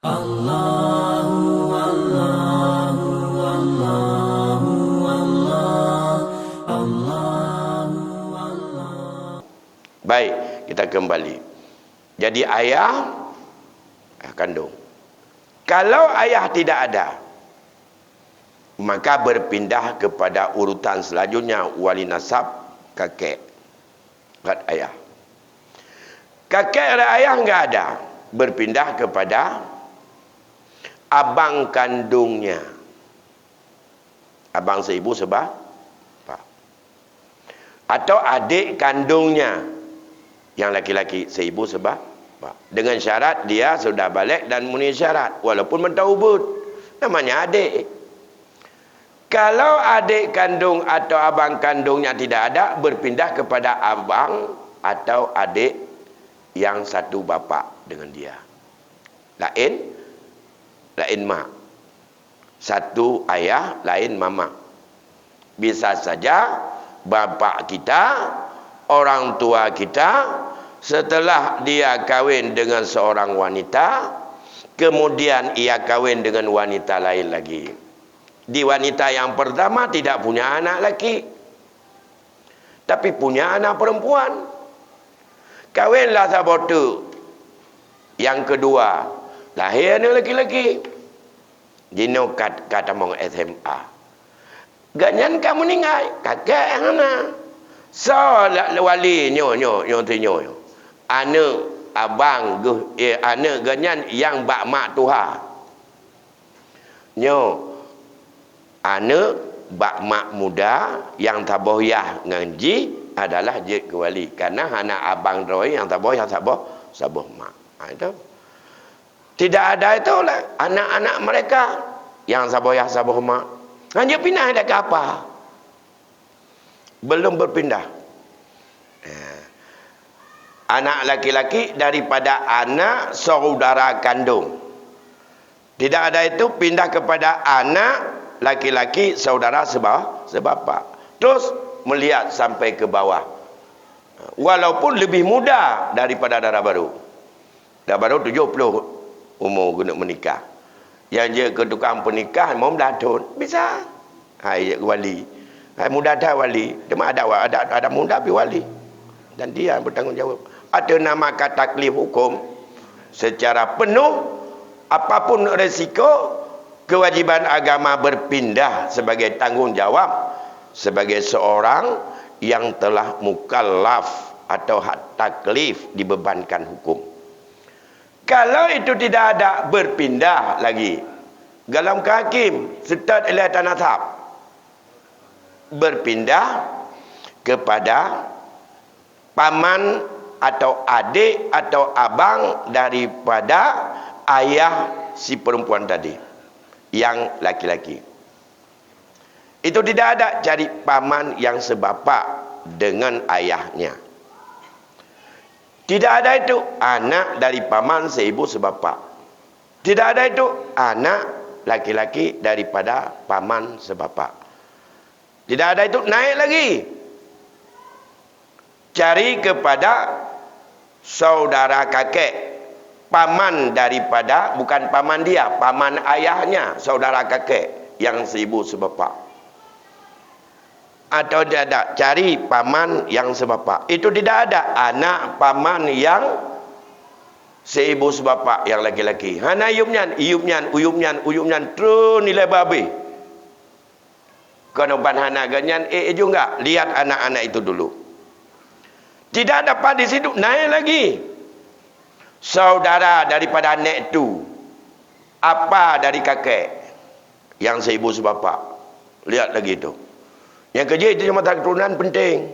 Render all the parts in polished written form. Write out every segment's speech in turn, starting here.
Allahu Allahu Allahu Allah Allahu Allah. Baik, kita kembali. Jadi ayah kandung. Kalau ayah tidak ada, maka berpindah kepada urutan selanjutnya, wali nasab kakek dan ayah. Kakek dan ayah enggak ada, berpindah kepada abang kandungnya. Abang seibu sebab atau adik kandungnya yang laki-laki seibu sebab dengan syarat dia sudah balik dan memenuhi syarat, walaupun mentaubat, namanya adik. Kalau adik kandung atau abang kandungnya tidak ada, berpindah kepada abang atau adik yang satu bapa dengan dia. Lain mak. Satu ayah, lain mama. Bisa saja bapa kita, orang tua kita, setelah dia kahwin dengan seorang wanita, kemudian ia kahwin dengan wanita lain lagi. Di wanita yang pertama tidak punya anak laki, tapi punya anak perempuan. Kahwinlah sabotu. Yang kedua, lahir anak laki-laki. Dino kata mong SMA. Ganyan kamu ningai, kakek yang mana? So wali nyo tinyo. Anak abang anak ganyan yang bak mak tuha. Nyo anak bak mak muda yang taboyah ngaji adalah je ke wali, karena anak abang roy yang taboyah saboh mak. Itu tidak ada itulah anak-anak mereka yang saboyah saboh mak. Hanya pindah ada ke apa? Belum berpindah. Anak laki-laki daripada anak saudara kandung. Tidak ada itu, pindah kepada anak laki-laki saudara sebapa. Terus melihat sampai ke bawah. Walaupun lebih muda daripada darah baru. Darah baru 70 umur guna menikah. Yang dia ke tukang penikah mau melatun, bisa. Hai wali. Hai muda dah wali. Dia ada muda tapi wali. Dan dia bertanggungjawab. Ada nama kata taklif hukum secara penuh, apapun resiko, kewajiban agama berpindah sebagai tanggungjawab sebagai seorang yang telah mukallaf atau hak taklif, dibebankan hukum. Kalau itu tidak ada, berpindah lagi. Dalam hakim, setad ilai tanasab, berpindah kepada paman atau adik atau abang daripada ayah si perempuan tadi, yang laki-laki. Itu tidak ada, cari paman yang sebapa dengan ayahnya. Tidak ada itu, anak dari paman seibu sebapa. Tidak ada itu, anak laki-laki daripada paman sebapa. Tidak ada itu, naik lagi. Cari kepada saudara kakek, paman daripada, bukan paman dia, paman ayahnya, saudara kakek yang seibu sebapa. Atau tidak ada, cari paman yang sebapa. Itu tidak ada, anak paman yang seibu sebapa yang laki-laki. Hana uyumnyan terus nilai babi. Kenoban hana ganyan juga, lihat anak-anak itu dulu. Tidak dapat di situ, naik lagi. Saudara daripada anak itu, apa dari kakek yang seibu sebapa. Lihat lagi itu. Yang kerja itu cuma keturunan penting.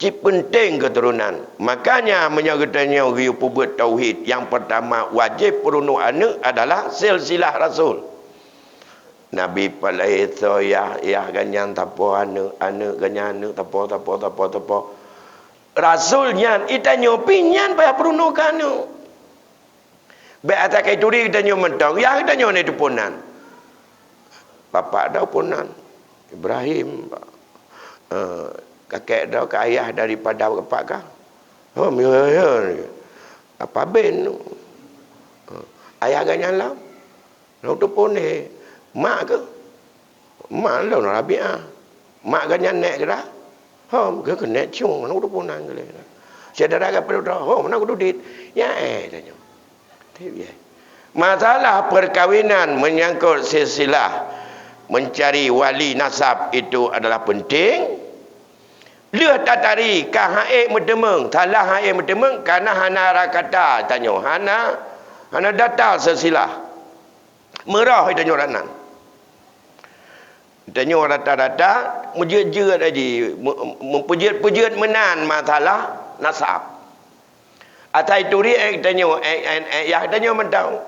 Cip penting keturunan. Makanya menyertanya riupu buat tauhid. Yang pertama, wajib perunu anak adalah silsilah Rasul. Nabi palai itu ya ganyan tapo anak ganyan anak tapo. Rasulnya kita nyopinyan payah perunu kanu. Baik atas kaituri kita nyomentong. Ya kita nyone itu punan. Bapak dah punan. Ibrahim, kakek dah ke ayah daripada bapak kah? Oh, ya. Apa ben? Ayah agaknya lah. Nak tu pun mak ke? Mak lah nak Rabi'ah. Mak agaknya nek ke dah? Hom ke nek cium. Nak tu pun nang ke. Saya dah agak perlu dah. Hom nak tu dit. Ya tanya. Tapi masalah perkahwinan menyangkut silsilah mencari wali nasab itu adalah penting. Dia tatari kah haik medemeng, salah haik medemeng karena hana rakata tanya. Hana data silsilah. Merah tanya ranan. Tanya rata-rata mujud-jud aja, mempujud-pujud menan masalah nasab. Atai turi tanya ya tanya mentau.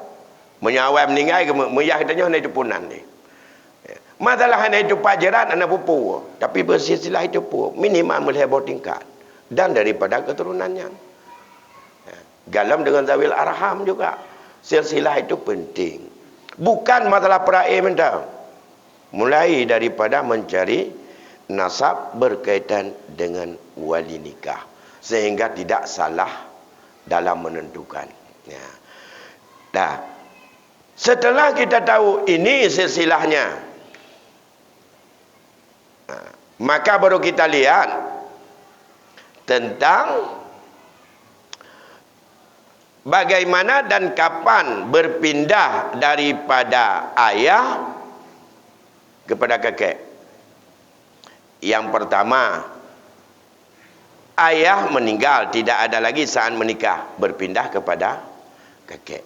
Menyawai meninggal ke meyah tanya hanya itu punan ni. Masalah hanya itu pajaran anak pupu. Tapi bersilsilah itu pun minimal melebur tingkat dan daripada keturunannya. Galam dengan zawil arham juga. Silsilah itu penting. Bukan masalah peraih mentau. Mulai daripada mencari nasab berkaitan dengan wali nikah sehingga tidak salah dalam menentukan. Ya. Dah. Setelah kita tahu ini silsilahnya, maka baru kita lihat tentang bagaimana dan kapan berpindah daripada ayah kepada kakek. Yang pertama, ayah meninggal, tidak ada lagi saat menikah, berpindah kepada kakek.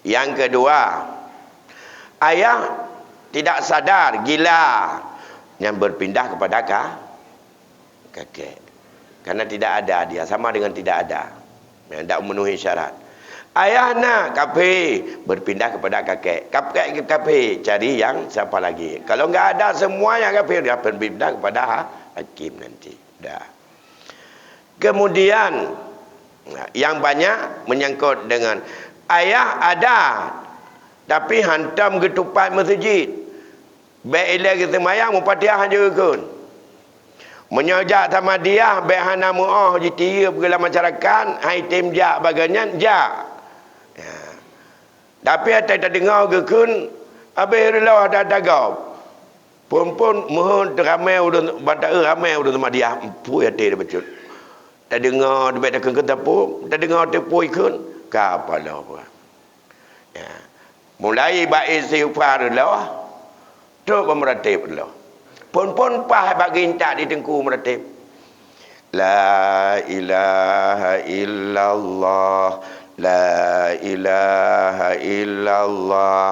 Yang kedua, ayah tidak sadar, gila, yang berpindah kepada kakek. Karena tidak ada, dia sama dengan tidak ada, yang tidak memenuhi syarat. Ayah nak kafir, berpindah kepada kakek. Kakek kafir, cari yang siapa lagi. Kalau enggak ada semua yang kafir, dia berpindah kepada hakim nanti. Dah. Kemudian yang banyak menyangkut dengan ayah ada, tapi hantam ketupat masjid. Baik ilah kita mayang mupatiah juga kun. Menyojak sama dia, baik hana mu'ah jitia pergilah masyarakat, hai tim jak bagian jak. Ya. Tapi atai tak dengar ke kun, habis relah dah dagau. Pun mohon ramai udah bantai ramai udah sama dia, empu ya dia betul. Tak dengar dia baik dak kata pun, tak dengar tepoi kun, kapalah apa. Ya. Mulai baik istighfar lah. Terus meratib lah. Pun pah bagi intak di tengku meratib. La ilaha illallah, la ilaha illallah.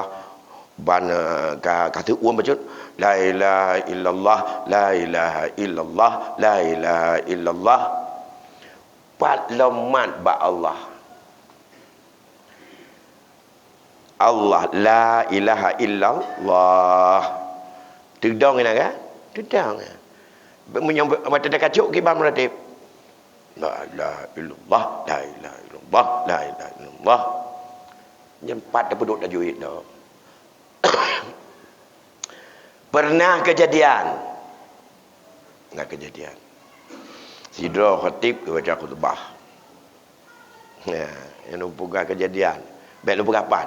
Bana kata uang betul. La ilaha illallah, la ilaha illallah, la ilaha illallah. Parlament ba Allah. Allah la ilaha illallah. Tedang ni kan? Tedang. Menyambut mata dah kacuk ke bang meratib. La ilaha illallah, la ilaha illallah, la ilaha illallah. Nyempat dah penduk tajwid dah. Pernah kejadian. Enggak kejadian. Sidra khatib ke baca khutbah. Ya, yang numpukan kejadian. Baik lupa kapan.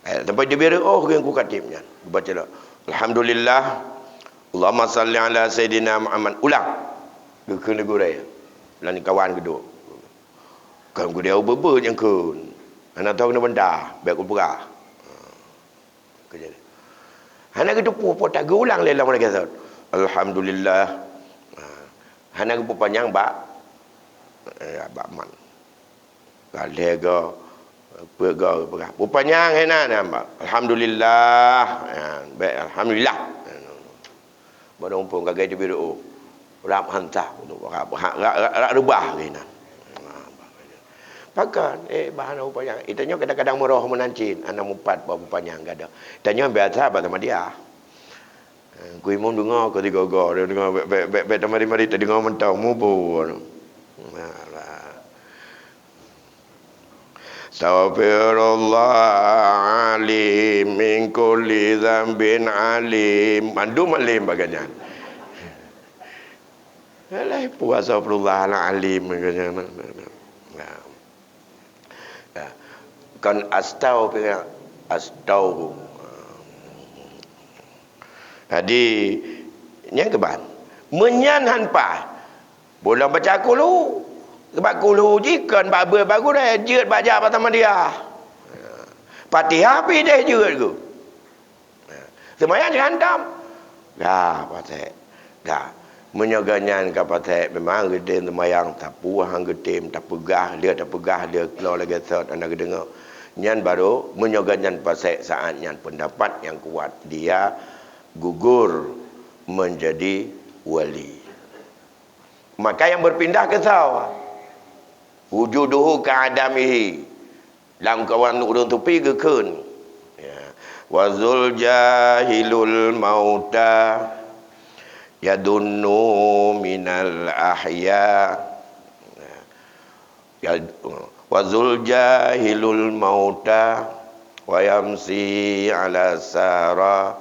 Sampai dia biar yang ku khatibnya. Baca dah. Alhamdulillah. Allahumma salli ala Sayyidina Muhammad. Ulang. Ke negara ya. Lain kawan kedua. Kan ku dia berber yang kun. Anak tahu kena benda. Baik ku perah. Kejadian. Anak itu pun tak ulang lelah mereka kata. Alhamdulillah. Anak itu panjang bak. Bak man. Galega. Perga. Panjang enak nampak. Alhamdulillah. Baik alhamdulillah. Baru umpun gagai tu biru. Rap hantar untuk rak rubah kena. Pakan bahan upaya. Itanya kadang-kadang merah menancin anak mumpat bawa panjang enggak ada. Itanya biasa apa sama dia. Kui mun dengar ke tiga go dia dengar bet mari tak dengar mentau mubur. Astaghfirullah alim min kulli dzambin alim. Mandu malim baganya. Alah puasa Astaghfirullah alim baganya. Ya. Kan astau pira astau. Jadi yang keban menyan hanpa boleh baca kulu sebab kulu jikan babe bagus dah jeut baca pertama dia. Fatihah pi dah jeut ku. Semayang jangan dam. Dah patek. Dah menyoganyan ka patek memang gede semayang tapu hang gedem tak pegah dia keluar lagi third anak dengar. Nyan baru menyoganyan patek saat nyan pendapat yang kuat dia gugur menjadi wali. Maka yang berpindah ke saw wujuduhu ka'adamihi lam kawan urun tupi ke kun ya wazul jahilul mauta yadunnu minal ahya ya wazul jahilul mauta wa yamsi ala sara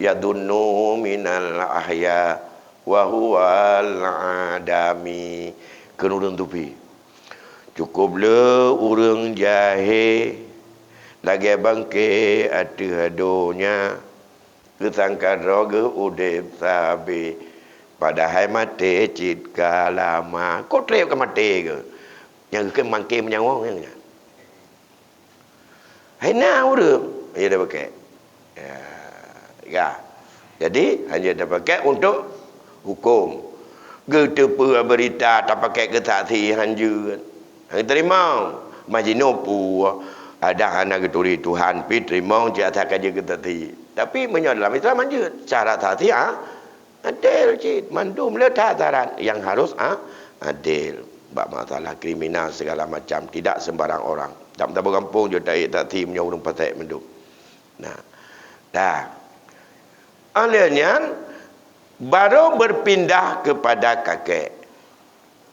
yadunnu minal ahya wa huwal adami kenurun tupi cukup le urang jahil lagi bangke adu-adunya kesangka roga udip sabi padahal mati cit kalama kau trep ke mati ke yang ke mangke menyawang yang hai na urang dia dah pakai ya jadi hanya dah pakai untuk hukum gitu berita tak pakai kesaksi hanju hang terima majinopu ada anak keturi Tuhan pi terima je atas kaji kesaksi tapi menyo dalam Islam hanju cara saksi adil cik mandum le tataran yang harus adil bab masalah kriminal segala macam tidak sembarang orang tak berkampung je tak saksi menyo urang patek mandum nah dah alanya baru berpindah kepada kakek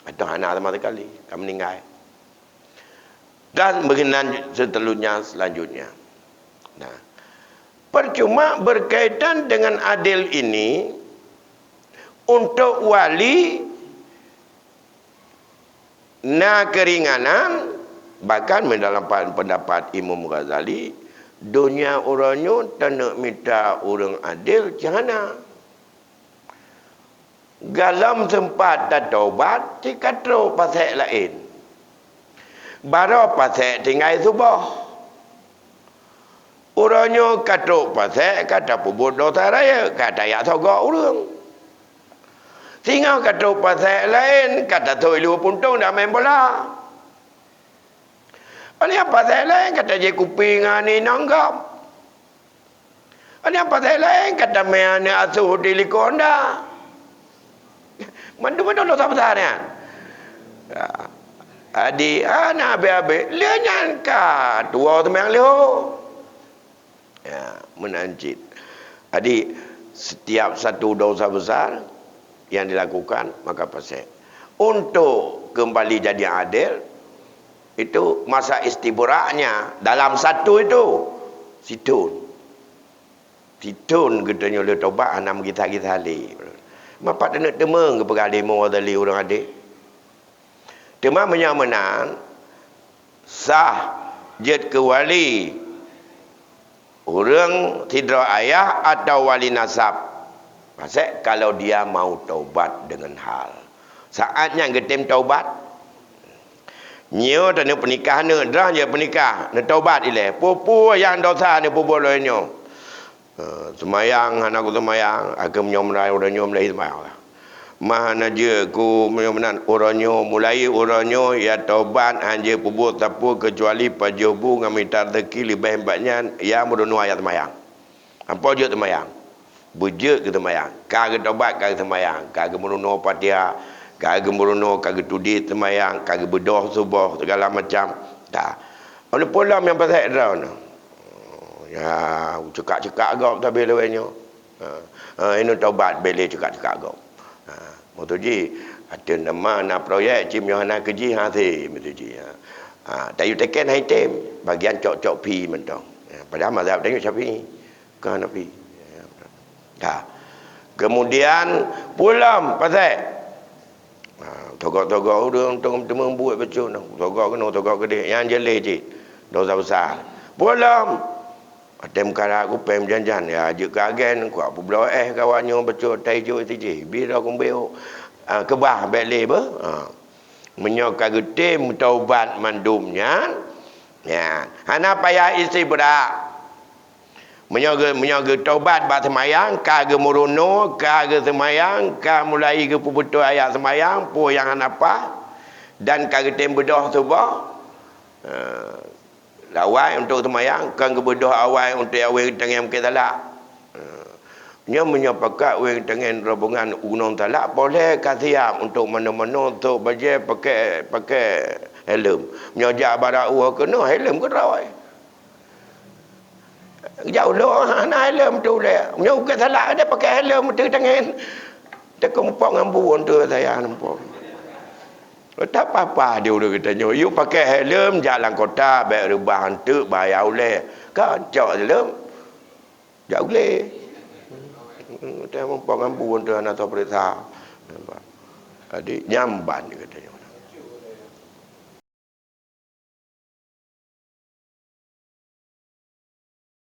atau anak sama sekali kan meninggal dan berkenan selanjutnya. Nah, percuma berkaitan dengan adil ini untuk wali na keringanan bahkan mendalam pendapat Imam Ghazali dunia orangnya tak nak minta orang adil jangan galam sempat tak taubat cikatro pasal lain baru pasal tinggal subuh orangnya kata pasal kata pubut dosa raya kata ya sogok urang tinggal kata pasal lain kata tu ilu puntung dah main bola ini pasal lain kata je kuping ni nanggap ini pasal lain kata main ni asuh di likonda mandu dosa besar ni. Adi anak abe-abe lenyan ka tua tu yang leo. Ya, menancit. Adi setiap satu dosa besar yang dilakukan maka pasal untuk kembali jadi adil itu masa istibra'nya dalam satu itu situn gedenya le tobat anam kita ali. Mapak nak temeng ke pergali mawazali orang adik. Tema menyamanan sah jet ke wali orang tidra ayah atau wali nasab. Pasal kalau dia mau taubat dengan hal. Saatnya getem taubat. Nyo tanya pernikah ni, dah je pernikah, nak taubat ile. Pupu yang dosa ni pupu lainnya. Semayang anak aku semayang aku menyomrai orangnya mulai semayang lah mana je ku menyomran orangnya mulai orangnya ya taubat hanya pubut tapu kecuali pajobu ngamitar rezeki lebih hebatnya ya merunu ayat semayang apa je semayang bujut ke semayang kagak taubat kagak semayang kagak merunu Fatihah kagak merunu kagak tudi semayang kagak berdoa subuh segala macam tak ada polam yang pasal draw ya cekak-cekak agak tapi lewenya ini taubat boleh cekak-cekak agak motoji ada nama nak proyek cim Yohana keji hati motoji tayu teken hai tem bagian cok-cok pi mentong padahal mazhab tengok Syafi'i ke Hanafi kemudian pulang pasal Togok-togok dia untuk membuat betul. Togok kena, togok gede. Yang jelek je. Dosa besar. Belum. Tem kara aku pem janjan ya je kagen ku apa belo kawannya betul tai jo tiji. Bila aku beo kebah bele ba. Menyoka gede taubat mandumnya. Ya. Hana payah isi berak. Menyoga taubat ba semayang, ka ge murono, ka ge semayang, ka mulai ge pubetul ayat semayang, pu yang apa? Dan ka ge tem bedah subah. Lawai untuk semayang, kan ge bedah awal untuk awal tengah ke talak. Nya menyapakat weng dengan rombongan gunung talak boleh kasiap untuk mana-mana untuk baje pakai helm. Menyajak barak kena helm ke rawai. Jauh lah nak helm tu dia. Punya bukan salah dia pakai helm tu tangan. Dia kempok ngambu tu saya nampak. Tak apa-apa dia udah katanya. You pakai helm jalan kota baik rubah hantu bayar oleh. Kan cak helm. Jauh boleh. Dia kempok ngambu tu anak tu perintah. Adik nyamban dia katanya.